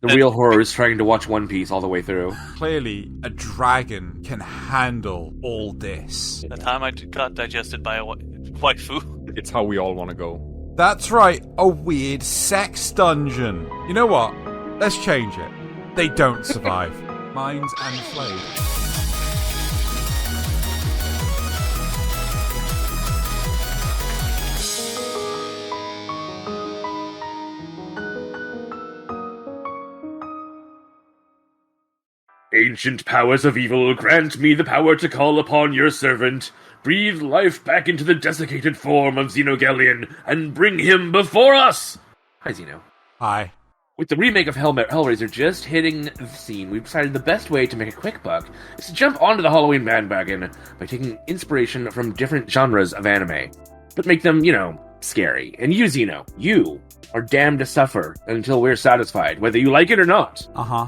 The real horror is trying to watch One Piece all the way through. Clearly, a dragon can handle all this. The time I got digested by a waifu. It's how we all want to go. That's right, a weird sex dungeon. You know what? Let's change it. They don't survive. Minds and flayed. Ancient powers of evil, grant me the power to call upon your servant. Breathe life back into the desiccated form of Xenogelion, and bring him before us! Hi, Xeno. Hi. With the remake of Hellraiser just hitting the scene, we've decided the best way to make a quick buck is to jump onto the Halloween bandwagon by taking inspiration from different genres of anime, but make them, scary. And you, Xeno, you are damned to suffer until we're satisfied, whether you like it or not. Uh-huh.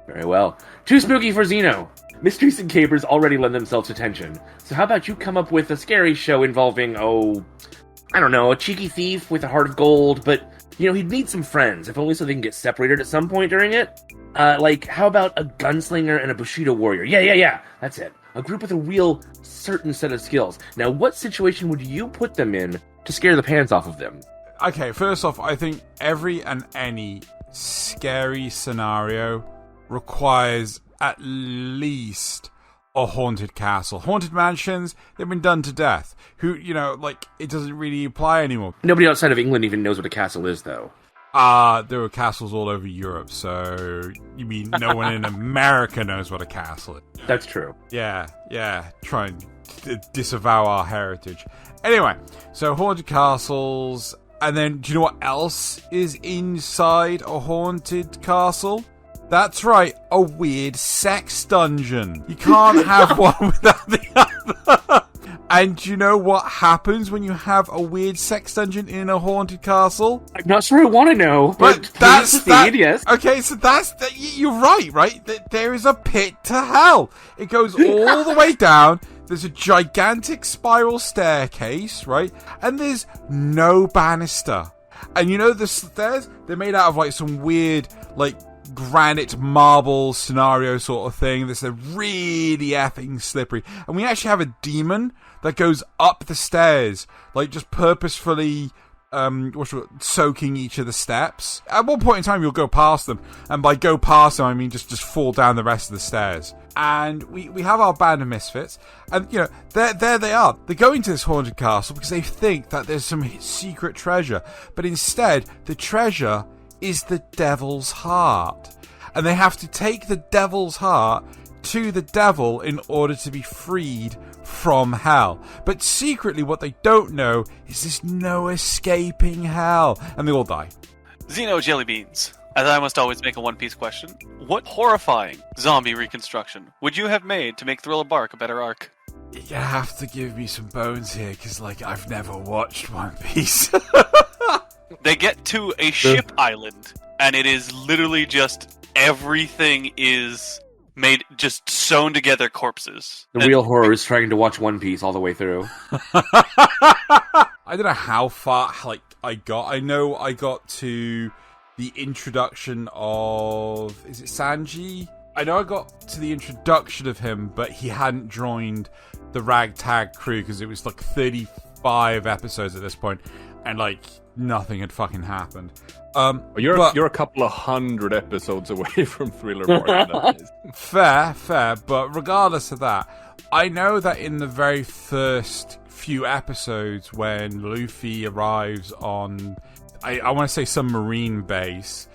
Very well. Too spooky for Xeno. Mysteries and capers already lend themselves to tension, so how about you come up with a scary show involving, a cheeky thief with a heart of gold, but, he'd need some friends, if only so they can get separated at some point during it. How about a gunslinger and a Bushido warrior? Yeah, that's it. A group with a real certain set of skills. Now, what situation would you put them in to scare the pants off of them? Okay, first off, I think every and any scary scenario requires at least a haunted castle. Haunted mansions, they've been done to death. It doesn't really apply anymore. Nobody outside of England even knows what a castle is, though. There are castles all over Europe, so you mean no one in America knows what a castle is? That's true. Yeah, try and disavow our heritage. Anyway, so haunted castles, and then do you know what else is inside a haunted castle? That's right, a weird sex dungeon. You can't have one without the other. And do you know what happens when you have a weird sex dungeon in a haunted castle? I'm not sure I want to know, but that's that. Yes. Okay, so you're right? There is a pit to hell. It goes all the way down. There's a gigantic spiral staircase, right? And there's no banister. And the stairs, they're made out of some weird, granite marble scenario sort of thing that's really effing slippery. And we actually have a demon that goes up the stairs, just purposefully soaking each of the steps. At one point in time, you'll go past them, and by go past them, I mean just fall down the rest of the stairs. And we have our band of misfits, and there they are. They go into this haunted castle because they think that there's some secret treasure, but instead the treasure is the devil's heart. And they have to take the devil's heart to the devil in order to be freed from hell. But secretly, what they don't know is there's no escaping hell. And they all die. Xeno Jelly Beans. As I must always make a One Piece question, what horrifying zombie reconstruction would you have made to make Thriller Bark a better arc? You have to give me some bones here, because, I've never watched One Piece. They get to a ship island, and it is literally just everything is made just sewn together corpses. The real horror is trying to watch One Piece all the way through. I don't know how far I got. I know I got to the introduction of... Is it Sanji? I know I got to the introduction of him, but he hadn't joined the ragtag crew because it was 35 episodes at this point, and nothing had fucking happened. You're a couple of 100 episodes away from Thriller Bark. Fair, but regardless of that, I know that in the very first few episodes when Luffy arrives on, I want to say some marine base,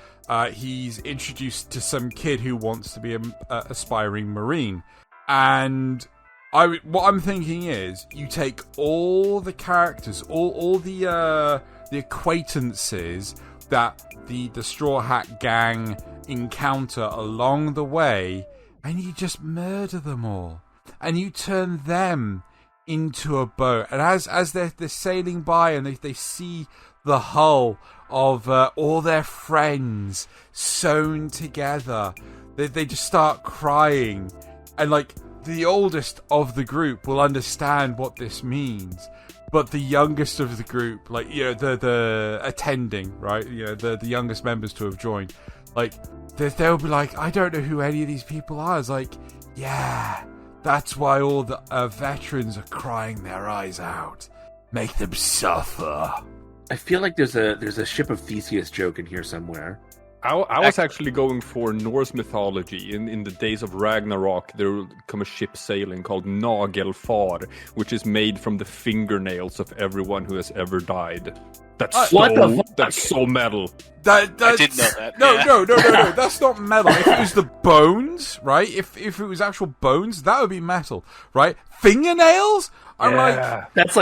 he's introduced to some kid who wants to be an aspiring marine. And what I'm thinking is, you take all the characters, all the acquaintances that the Straw Hat Gang encounter along the way, and you just murder them all, and you turn them into a boat. And as they're sailing by, and they see the hull of all their friends sewn together, they just start crying, and the oldest of the group will understand what this means. But the youngest of the group, the attending, right? The youngest members to have joined, Like, they'll be like, I don't know who any of these people are. It's like, yeah, that's why all the veterans are crying their eyes out. Make them suffer. I feel like there's a Ship of Theseus joke in here somewhere. I was actually going for Norse mythology. In the days of Ragnarok, there will come a ship sailing called Nagelfar, which is made from the fingernails of everyone who has ever died. That's so metal. I did know that. No. That's not metal. If it was the bones, right? If it was actual bones, that would be metal, right? Fingernails? I'm like, that's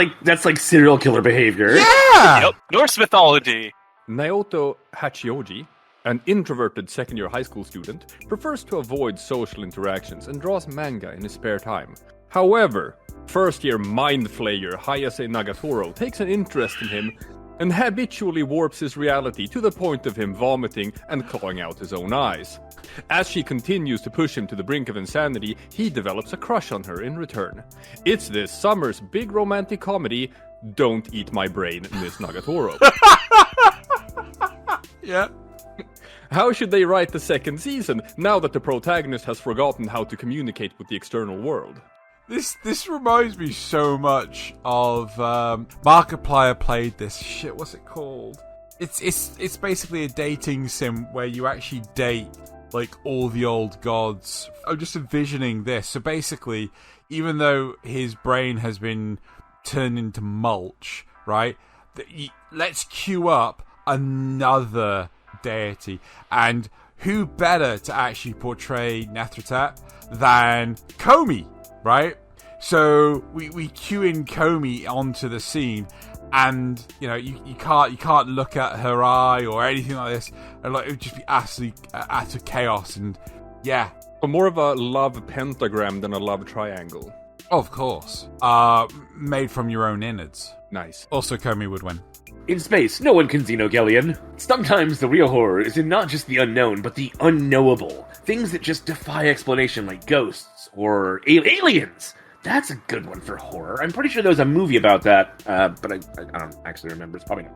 like serial killer behavior. yeah. Yep. Norse mythology. Naoto Hachioji, an introverted second-year high school student, prefers to avoid social interactions and draws manga in his spare time. However, first-year mind flayer Hayase Nagatoro takes an interest in him and habitually warps his reality to the point of him vomiting and clawing out his own eyes. As she continues to push him to the brink of insanity, he develops a crush on her in return. It's this summer's big romantic comedy, Don't Eat My Brain, Miss Nagatoro. Yeah. How should they write the second season, now that the protagonist has forgotten how to communicate with the external world? This reminds me so much of Markiplier played this shit. What's it called? It's basically a dating sim where you actually date like all the old gods. I'm just envisioning this. So basically, even though his brain has been turned into mulch, right? Let's queue up another deity, and who better to actually portray Nefertep than Komi? Right, so we cue in Komi onto the scene, and you know you can't look at her eye or anything like this, and like it would just be absolutely utter chaos. And yeah, But more of a love pentagram than a love triangle. Of course, made from your own innards. Nice. Also, Komi would win. In space, no one can Xenogelion. Sometimes the real horror is in not just the unknown, but the unknowable. Things that just defy explanation, like ghosts or aliens. That's a good one for horror. I'm pretty sure there was a movie about that, but I don't actually remember. It's probably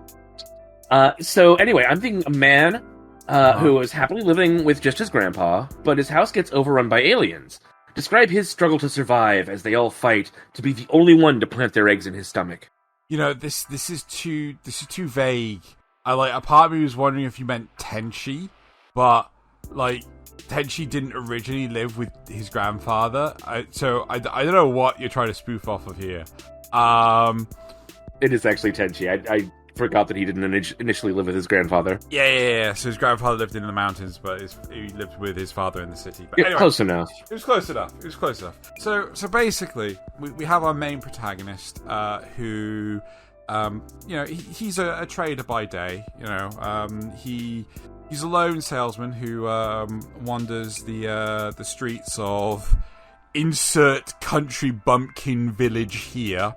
not. So anyway, I'm thinking a man who is happily living with just his grandpa, but his house gets overrun by aliens. Describe his struggle to survive as they all fight to be the only one to plant their eggs in his stomach. You know, this is too vague. A part of me was wondering if you meant Tenchi, but like Tenchi didn't originally live with his grandfather, so I don't know what you're trying to spoof off of here. It is actually Tenchi. I forgot that he didn't initially live with his grandfather. Yeah. So his grandfather lived in the mountains, but he lived with his father in the city. But yeah, anyway, close enough. It was close enough. So basically, we have our main protagonist, who, he's a trader by day. He's a lone salesman who wanders the streets of insert country bumpkin village here,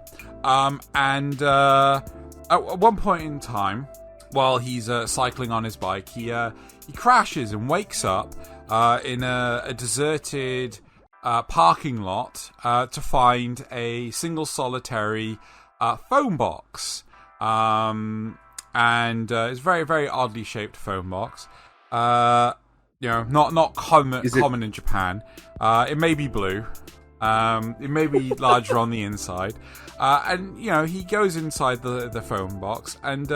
At one point in time, while he's cycling on his bike, he crashes and wakes up in a deserted parking lot to find a single solitary phone box. And it's a very, very oddly shaped phone box. Not common in Japan. It may be blue. It may be larger on the inside. And he goes inside the phone box, and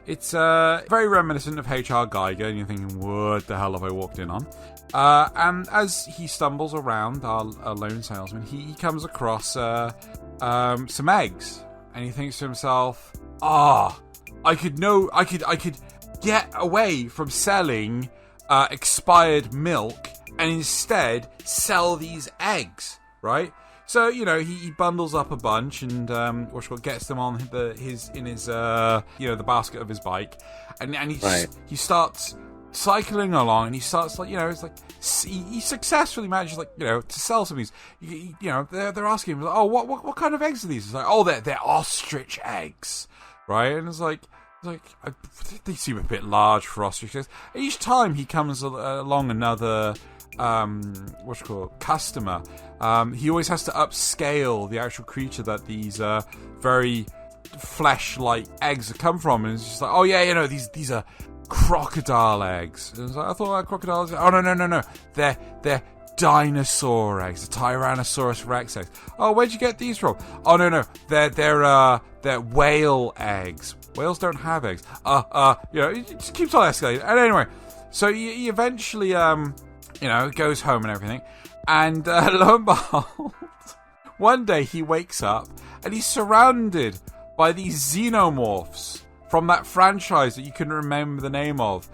it's very reminiscent of H.R. Geiger, and you're thinking, what the hell have I walked in on? And as he stumbles around, our lone salesman, he comes across some eggs, and he thinks to himself, I could get away from selling expired milk and instead sell these eggs, right? So, he bundles up a bunch and gets them on the basket of his bike, and he starts cycling along, and he starts he successfully manages to sell some of these. They're asking him, what kind of eggs are these? It's like, they're ostrich eggs, right? And it's like they seem a bit large for ostrich eggs. Each time he comes along another customer, he always has to upscale the actual creature that these very flesh-like eggs come from, and it's just like, these are crocodile eggs. And I was like, I thought about crocodiles. Oh, no. They're dinosaur eggs. The Tyrannosaurus Rex eggs. Oh, where'd you get these from? Oh, no. They're whale eggs. Whales don't have eggs. It just keeps on escalating. And anyway, so he eventually, goes home and everything. And lo and behold, one day he wakes up and he's surrounded by these xenomorphs from that franchise that you couldn't remember the name of.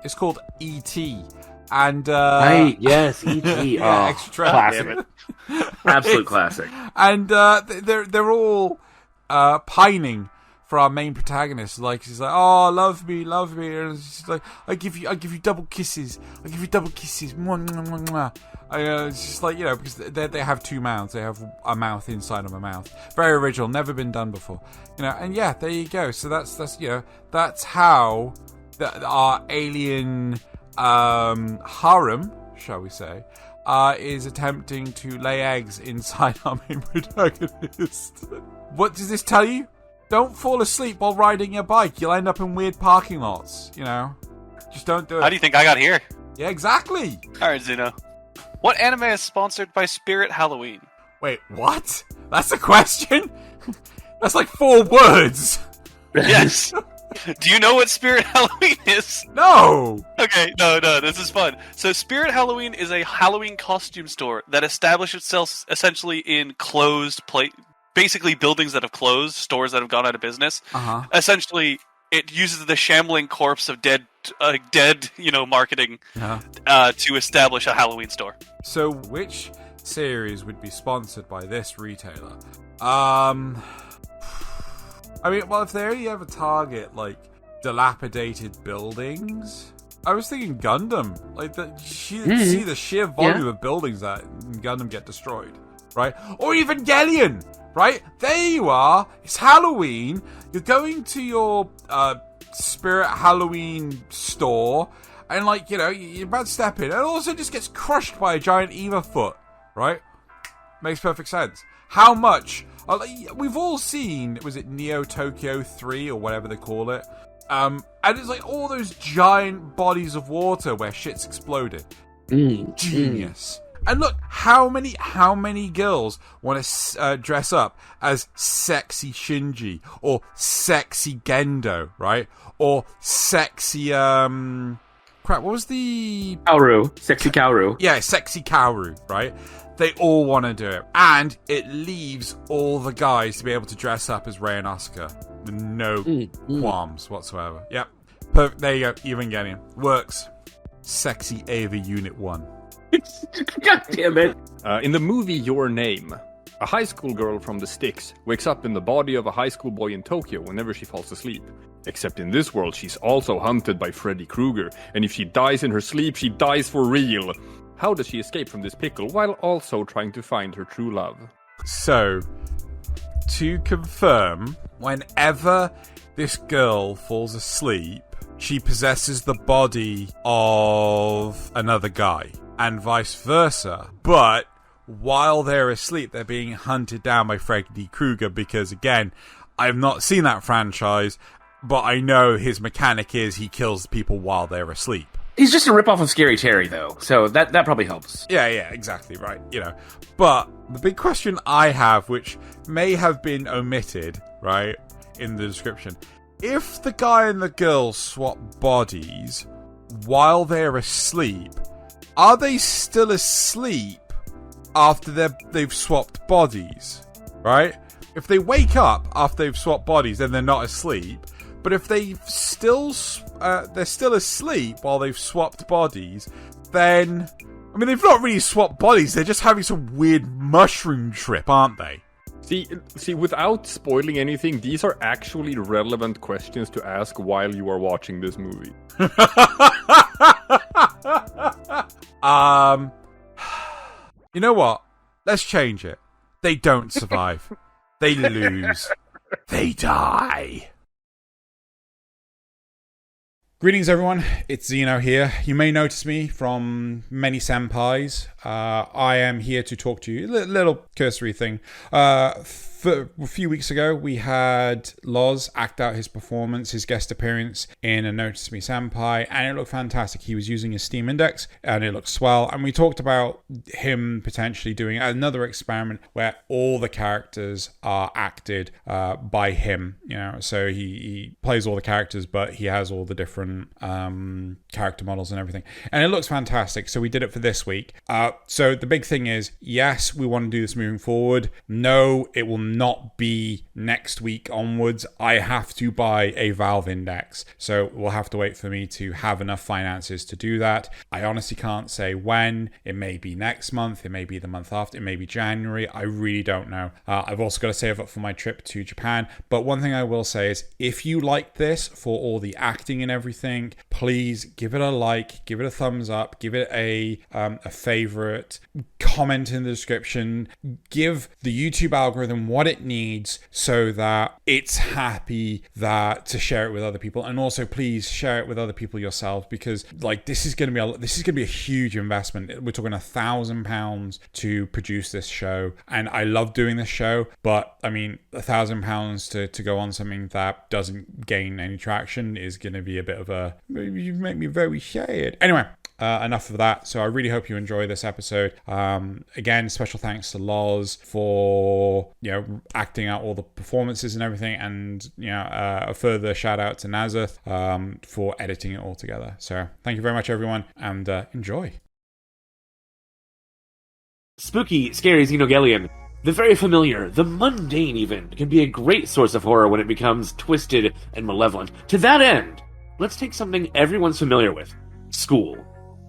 It's called E.T. And right, yes, E.T. Yeah, oh, extraterrestrial. classic. Absolute classic. And they're all pining for our main protagonist. Like, she's like, "Oh, love me," and she's like, I give you double kisses. Mwah, mwah, mwah, mwah. It's just like, because they have two mouths. They have a mouth inside of a mouth. Very original, never been done before. And yeah, there you go. So that's how our alien harem, shall we say, is attempting to lay eggs inside our main protagonist. What does this tell you? Don't fall asleep while riding your bike. You'll end up in weird parking lots, Just don't do it. How do you think I got here? Yeah, exactly. Alright, Xeno. What anime is sponsored by Spirit Halloween? Wait, what? That's a question? That's like 4 words. Yes. Do you know what Spirit Halloween is? No. Okay, no, this is fun. So Spirit Halloween is a Halloween costume store that established itself essentially in closed basically buildings that have closed, stores that have gone out of business. Uh-huh. Essentially, it uses the shambling corpse of dead, marketing to establish a Halloween store. So, which series would be sponsored by this retailer? If they only ever target, dilapidated buildings, I was thinking Gundam. See the sheer volume of buildings that in Gundam get destroyed, right? Or Evangelion, right? There you are. It's Halloween. You're going to your Spirit Halloween store, and you're about to step in, and also just gets crushed by a giant Eva foot, right? Makes perfect sense. How much? We've all seen, was it Neo Tokyo 3 or whatever they call it? And it's all those giant bodies of water where shit's exploded. Genius. And look, how many girls want to dress up as sexy Shinji or sexy Gendo, right? Or sexy what was the Kaoru? Sexy Kaoru. Yeah, sexy Kaoru, right? They all want to do it. And it leaves all the guys to be able to dress up as Rei and Asuka with no qualms whatsoever. Yep. Perfect. There you go. Evangelion. Works. Sexy Ava Unit 1. God damn it. In the movie Your Name, a high school girl from the sticks wakes up in the body of a high school boy in Tokyo whenever she falls asleep. Except in this world, she's also hunted by Freddy Krueger, and if she dies in her sleep, she dies for real. How does she escape from this pickle while also trying to find her true love? So, to confirm, whenever this girl falls asleep, she possesses the body of another guy, and vice versa. But while they're asleep, they're being hunted down by Freddy Krueger because, again, I've not seen that franchise, but I know his mechanic is he kills people while they're asleep. He's just a ripoff of Scary Terry, though, so that probably helps. Yeah, exactly, right, But the big question I have, which may have been omitted, right, in the description, if the guy and the girl swap bodies while they're asleep, are they still asleep after they've swapped bodies, right? If they wake up after they've swapped bodies, then they're not asleep. But if they're still asleep while they've swapped bodies, then they've not really swapped bodies. They're just having some weird mushroom trip, aren't they? See, without spoiling anything, these are actually relevant questions to ask while you are watching this movie. You know what? Let's change it. They don't survive. They lose. They die. Greetings everyone, it's Xeno here. You may notice me from many senpais. I am here to talk to you, a little cursory thing. For a few weeks ago, we had Loz act out his performance, his guest appearance in A Notice Me Senpai, and it looked fantastic. He was using his Steam Index, and it looked swell. And we talked about him potentially doing another experiment where all the characters are acted by him. So he plays all the characters, but he has all the different character models and everything. And it looks fantastic. So we did it for this week. So the big thing is, yes, we want to do this moving forward. No, it will not be next week onwards. I have to buy a Valve Index. So we'll have to wait for me to have enough finances to do that. I honestly can't say when. It may be next month. It may be the month after. It may be January. I really don't know. I've also got to save up for my trip to Japan. But one thing I will say is, if you like this for all the acting and everything, please give it a like, give it a thumbs up, give it a favorite, comment in the description, give the YouTube algorithm what it needs so that it's happy to share it with other people. And also, please share it with other people yourselves, because this is going to be a huge investment. We're talking £1,000 to produce this show, and I love doing this show, but I mean, £1,000 to go on something that doesn't gain any traction is going to be a bit of a, you make me very sad. Anyway, enough of that. So I really hope you enjoy this episode. Again, special thanks to Loz for acting out all the performances and everything, and a further shout out to Nasuth for editing it all together. So thank you very much, everyone, and enjoy. Spooky, scary Xenogelion. The very familiar, the mundane even, can be a great source of horror when it becomes twisted and malevolent. To that end, let's take something everyone's familiar with. School.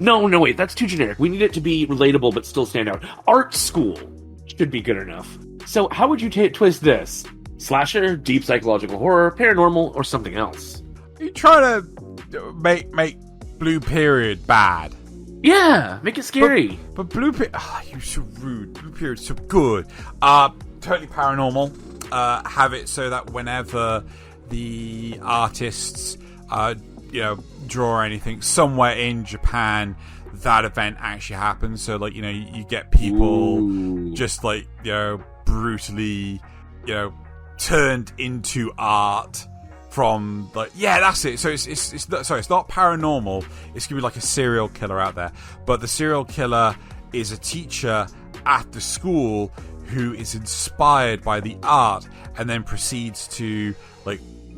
No, wait, that's too generic. We need it to be relatable but still stand out. Art school should be good enough. So how would you twist this? Slasher, deep psychological horror, paranormal, or something else? Are you trying to make Blue Period bad? Yeah, make it scary. But Blue Period... you're so rude. Blue Period's so good. Totally paranormal. Have it so that whenever the artists... draw anything somewhere in Japan, that event actually happens. So you get people just brutally turned into art from that's it. So it's not paranormal. It's gonna be like a serial killer out there, but the serial killer is a teacher at the school who is inspired by the art and then proceeds to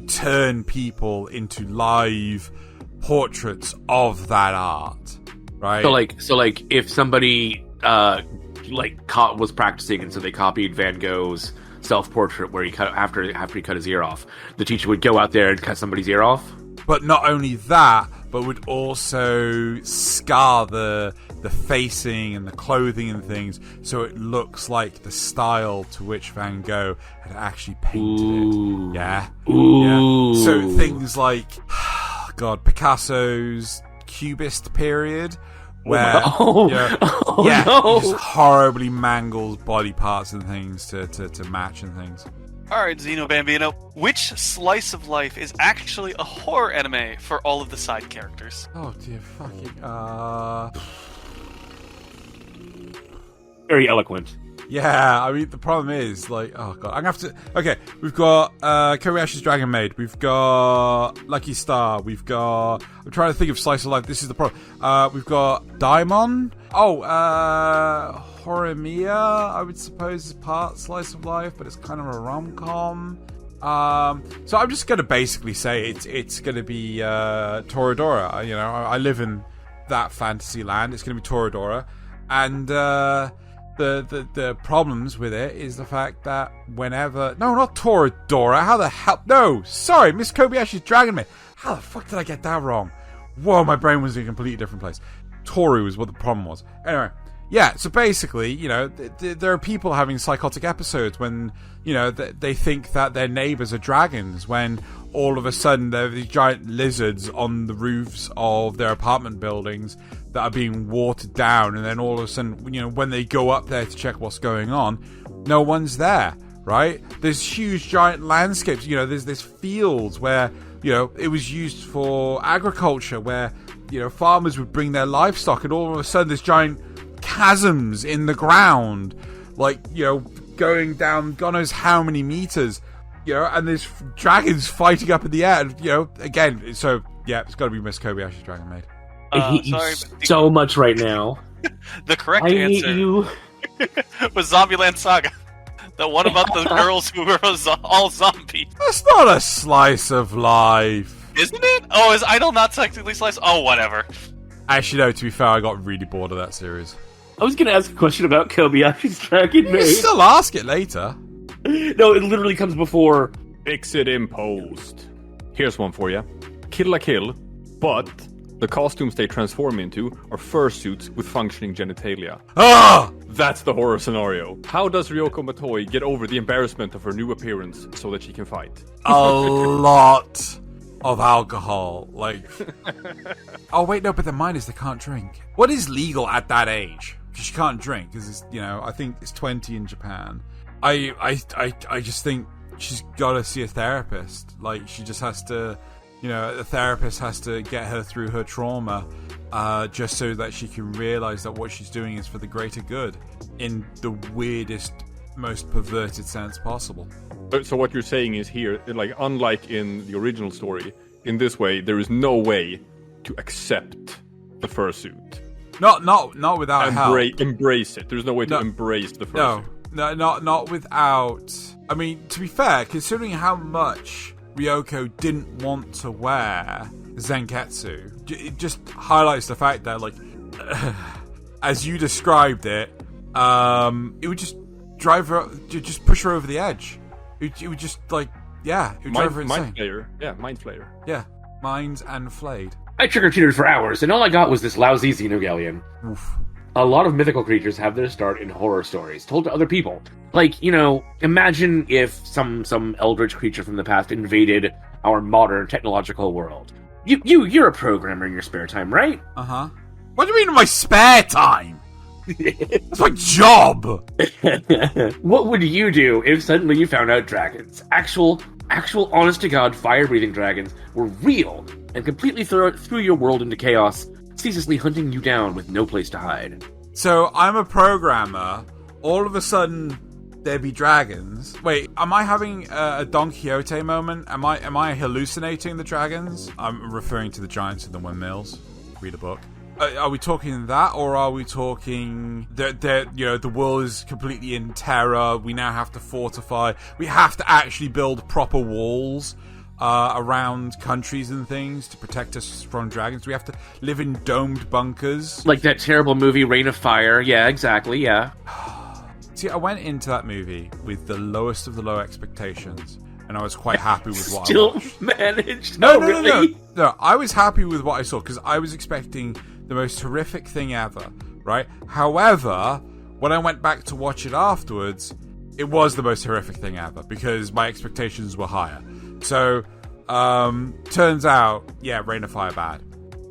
turn people into live portraits of that art, right? So if somebody was practicing, and so they copied Van Gogh's self-portrait where he cut after he cut his ear off, the teacher would go out there and cut somebody's ear off. But not only that, but would also scar the facing and the clothing and things, so it looks like the style to which Van Gogh had actually painted it. Yeah. Ooh. Yeah. So things like Picasso's Cubist period, where he just horribly mangles body parts and things to match and things. Alright, Xeno Bambino, which slice of life is actually a horror anime for all of the side characters? Oh dear fucking... Very eloquent. Yeah, I mean, the problem is, oh god, I'm gonna have to... Okay, we've got Kobayashi's Dragon Maid, we've got Lucky Star, we've got... I'm trying to think of slice of life, this is the problem. We've got Daimon. Horimiya, I would suppose, is part slice of life, but it's kind of a rom-com. So I'm just gonna basically say it's gonna be Toradora. I live in that fantasy land. It's gonna be Toradora, and the problems with it is the fact that whenever... No, not Toradora. How the hell... No, sorry, Miss Kobayashi's Dragon Maid. How the fuck did I get that wrong? Whoa, my brain was in a completely different place. Toru is what the problem was. Anyway, yeah, so basically, there are people having psychotic episodes when, they think that their neighbors are dragons, when all of a sudden there are these giant lizards on the roofs of their apartment buildings that are being watered down, and then all of a sudden, when they go up there to check what's going on, no one's there, right? There's huge giant landscapes, there's fields where, it was used for agriculture, where, farmers would bring their livestock, and all of a sudden there's giant chasms in the ground, going down God knows how many meters, and there's dragons fighting up in the air. Again, so yeah, it's got to be Miss Kobayashi's Dragon Maid. I hate you so much right now. The correct I hate answer you. was Zombieland Saga. The one about the girls who were all zombies. That's not a slice of life. Isn't it? Oh, is Idol not technically slice? Oh, whatever. Actually, no, to be fair, I got really bored of that series. I was going to ask a question about Kobayashi's Dragon You Maid. can still ask it later. No, it literally comes before. Fix it in post. Here's one for you. Kill la kill, but the costumes they transform into are fursuits with functioning genitalia. Ah! That's the horror scenario. How does Ryoko Matoi get over the embarrassment of her new appearance so that she can fight? A lot of alcohol. Like, oh wait, no, but the mine is they can't drink. What is legal at that age? Because she can't drink. Because I think it's 20 in Japan. I just think she's got to see a therapist. Like, she just has to, the therapist has to get her through her trauma, just so that she can realize that what she's doing is for the greater good, in the weirdest, most perverted sense possible. So what you're saying is here, like, unlike in the original story, in this way, there is no way to accept the fursuit. Not without help. Embrace it. There's no way to embrace the fursuit. No, not without. I mean, to be fair, considering how much Ryoko didn't want to wear Zenketsu, it just highlights the fact that, like, as you described it, it would just drive her, just push her over the edge. It would just, like, it would drive her insane. Mind flayer. Yeah, mind flayer. Yeah, minds and flayed. I trick-or-treated for hours, and all I got was this lousy Xenogelion. Oof. A lot of mythical creatures have their start in horror stories, told to other people. Like, imagine if some eldritch creature from the past invaded our modern technological world. You're a programmer in your spare time, right? Uh-huh. What do you mean in my spare time? That's my job! What would you do if suddenly you found out dragons, actual honest-to-God fire-breathing dragons, were real and completely threw your world into chaos, ceaselessly hunting you down with no place to hide? So, I'm a programmer. All of a sudden, there be dragons. Wait, am I having a Don Quixote moment? Am I hallucinating the dragons? I'm referring to the giants and the windmills. Read a book. Are we talking that, or are we talking that the world is completely in terror? We now have to fortify. We have to actually build proper walls around countries and things to protect us from dragons. We have to live in domed bunkers, like that terrible movie Reign of Fire. Yeah, exactly. Yeah. See, I went into that movie with the lowest of the low expectations, and I was quite happy with what I watched. Still managed. No, really? No, I was happy with what I saw because I was expecting the most horrific thing ever, right? However, when I went back to watch it afterwards, it was the most horrific thing ever because my expectations were higher. So, turns out, Reign of Fire bad.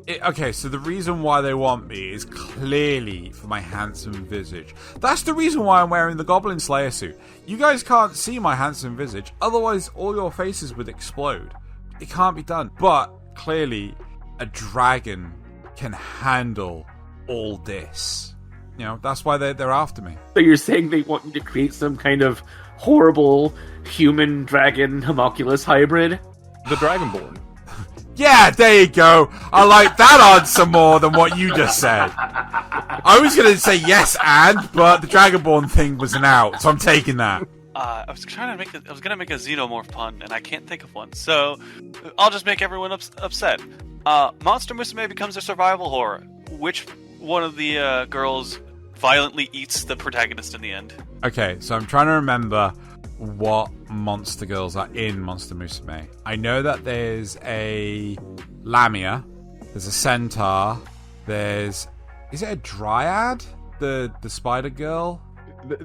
Okay, so the reason why they want me is clearly for my handsome visage. That's the reason why I'm wearing the Goblin Slayer suit. You guys can't see my handsome visage, otherwise all your faces would explode. It can't be done. But, clearly, a dragon can handle all this. That's why they're after me. So you're saying they want you to create some kind of horrible human-dragon homunculus hybrid? The Dragonborn. Yeah, there you go. I like that answer more than what you just said. I was going to say yes but the Dragonborn thing was an out, so I'm taking that. I was gonna make a Xenomorph pun, and I can't think of one. So I'll just make everyone upset. Monster Musume becomes a survival horror. Which one of the girls violently eats the protagonist in the end? Okay, so I'm trying to remember what monster girls are in Monster Musume. I know that there's a Lamia, there's a Centaur, is it a Dryad? The spider girl?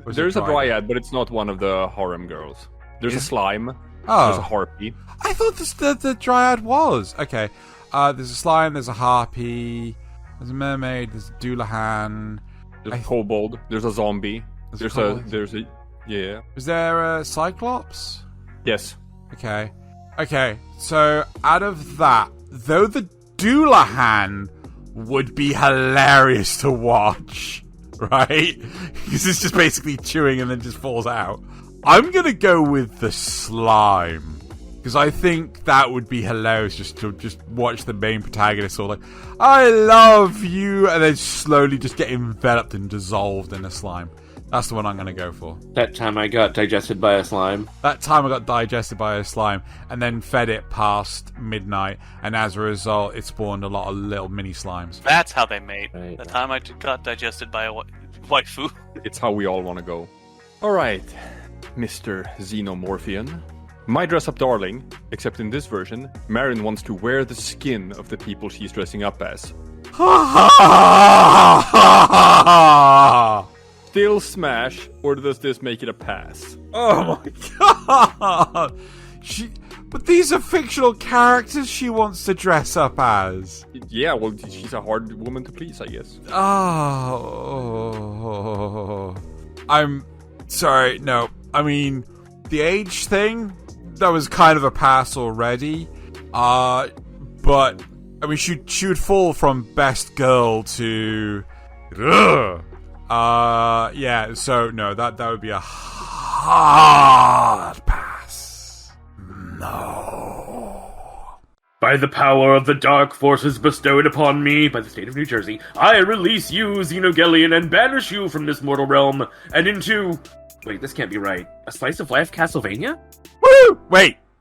There's a Dryad, but it's not one of the harem girls. There's a slime. Oh. There's a harpy. I thought the Dryad was. Okay. There's a slime, there's a harpy, there's a mermaid, there's a Doulahan. There's a kobold, there's a zombie. There's a yeah. Is there a Cyclops? Yes. Okay, so out of that, though the Doulahan would be hilarious to watch, right? Because it's just basically chewing and then just falls out. I'm gonna go with the slime. Because I think that would be hilarious just to watch the main protagonist all like, I love you, and then slowly just get enveloped and dissolved in a slime. That's the one I'm going to go for. That time I got digested by a slime. That time I got digested by a slime, and then fed it past midnight, and as a result, it spawned a lot of little mini slimes. That's how they made. Right. The time I got digested by a waifu. It's how we all want to go. Alright, Mr. Xenomorphian. My dress-up darling, except in this version, Marin wants to wear the skin of the people she's dressing up as. Still smash, or does this make it a pass? Oh my god! But these are fictional characters she wants to dress up as. Yeah, well, she's a hard woman to please, I guess. Oh. I'm sorry, no. I mean, the age thing, that was kind of a pass already. But, I mean, she would fall from best girl to... yeah, so, no, that would be a hard pass. No. By the power of the dark forces bestowed upon me by the state of New Jersey, I release you, Xenogelion, and banish you from this mortal realm, and into... Wait, this can't be right. A slice of life Castlevania? Woo! Wait,